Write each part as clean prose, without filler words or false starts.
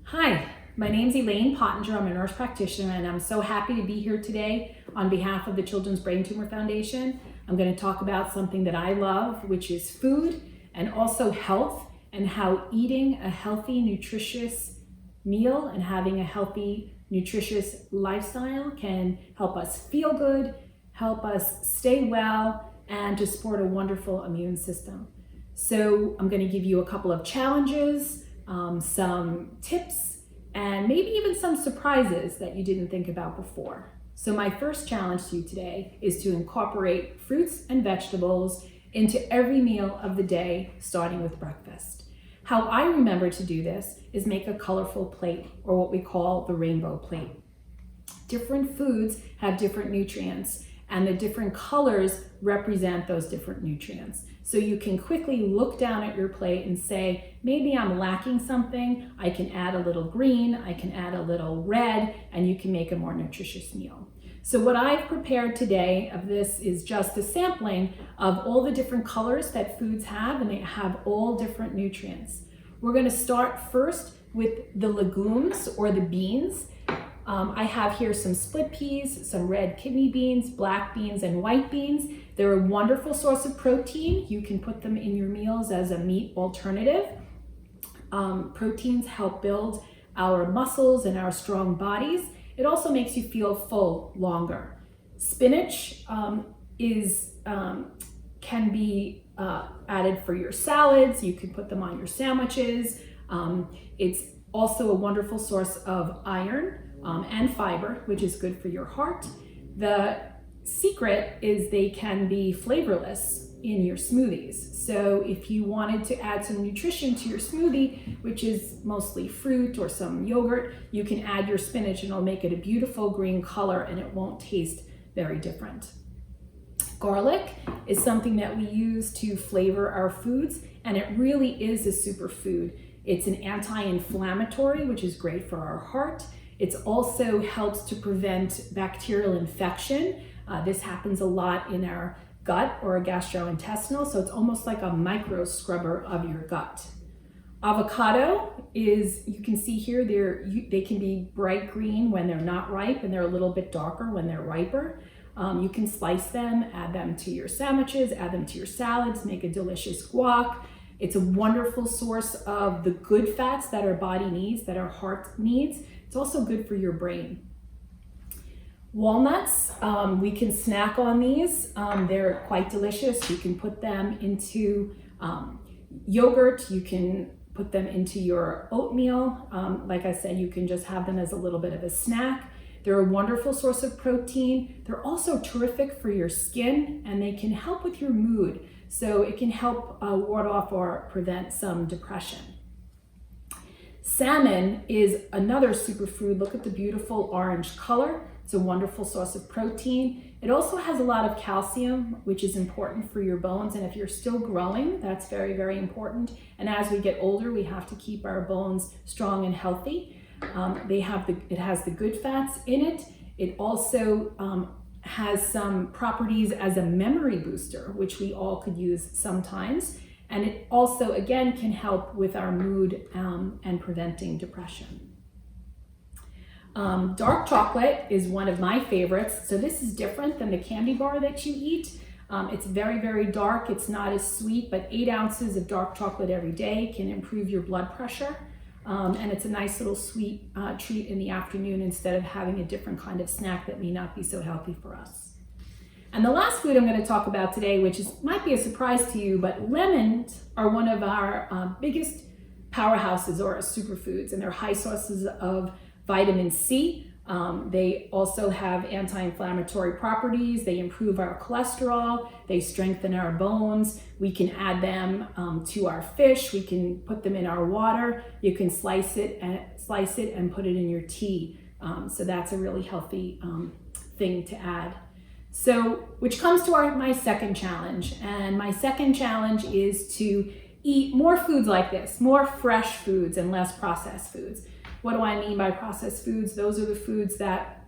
Hi, my name's Elaine Pottenger. I'm a nurse practitioner and I'm so happy to be here today on behalf of the Children's Brain Tumor Foundation. I'm going to talk about something that I love, which is food and also health, and how eating a healthy, nutritious meal and having a healthy, nutritious lifestyle can help us feel good, help us stay well, and to support a wonderful immune system. So I'm going to give you a couple of challenges, some tips, and maybe even some surprises that you didn't think about before. So my first challenge to you today is to incorporate fruits and vegetables into every meal of the day, starting with breakfast. How I remember to do this is make a colorful plate, or what we call the rainbow plate. Different foods have different nutrients, and the different colors represent those different nutrients. So you can quickly look down at your plate and say, maybe I'm lacking something. I can add a little green, I can add a little red, and you can make a more nutritious meal. So what I've prepared today of this is just a sampling of all the different colors that foods have, and they have all different nutrients. We're going to start first with the legumes, or the beans. I have here some split peas, some red kidney beans, black beans, and white beans. They're a wonderful source of protein. You can put them in your meals as a meat alternative. Proteins help build our muscles and our strong bodies. It also makes you feel full longer. Spinach can be added for your salads. You can put them on your sandwiches. It's also a wonderful source of iron and fiber, which is good for your heart. The secret is they can be flavorless in your smoothies. So if you wanted to add some nutrition to your smoothie, which is mostly fruit or some yogurt, you can add your spinach and it'll make it a beautiful green color, and it won't taste very different. Garlic is something that we use to flavor our foods, and it really is a superfood. It's an anti-inflammatory, which is great for our heart. It also helps to prevent bacterial infection. This happens a lot in our gut or gastrointestinal, so it's almost like a micro scrubber of your gut. Avocado is, you can see here, they can be bright green when they're not ripe, and they're a little bit darker when they're riper. You can slice them, add them to your sandwiches, add them to your salads, make a delicious guac. It's a wonderful source of the good fats that our body needs, that our heart needs. It's also good for your brain. Walnuts, we can snack on these. They're quite delicious. You can put them into yogurt. You can put them into your oatmeal. Like I said, you can just have them as a little bit of a snack. They're a wonderful source of protein. They're also terrific for your skin, and they can help with your mood. So it can help ward off or prevent some depression. Salmon is another superfood. Look at the beautiful orange color. It's a wonderful source of protein. It also has a lot of calcium, which is important for your bones. And if you're still growing, that's very, very important. And as we get older, we have to keep our bones strong and healthy. It has the good fats in it. It also has some properties as a memory booster, which we all could use sometimes. And it also, again, can help with our mood and preventing depression. Dark chocolate is one of my favorites. So this is different than the candy bar that you eat. It's very, very dark. It's not as sweet, but 8 ounces of dark chocolate every day can improve your blood pressure. And it's a nice little sweet treat in the afternoon instead of having a different kind of snack that may not be so healthy for us. And the last food I'm going to talk about today, which might be a surprise to you, but lemons are one of our biggest powerhouses or superfoods, and they're high sources of vitamin C. They also have anti-inflammatory properties. They improve our cholesterol. They strengthen our bones. We can add them to our fish. We can put them in our water. You can slice it and put it in your tea. So that's a really healthy thing to add. So, which comes to my second challenge. And my second challenge is to eat more foods like this, more fresh foods and less processed foods. What do I mean by processed foods? Those are the foods that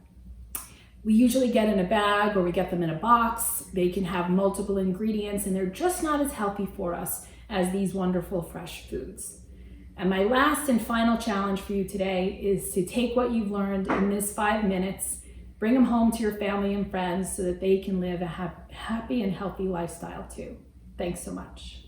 we usually get in a bag or we get them in a box. They can have multiple ingredients and they're just not as healthy for us as these wonderful fresh foods. And my last and final challenge for you today is to take what you've learned in this 5 minutes, bring them home to your family and friends so that they can live a happy and healthy lifestyle too. Thanks so much.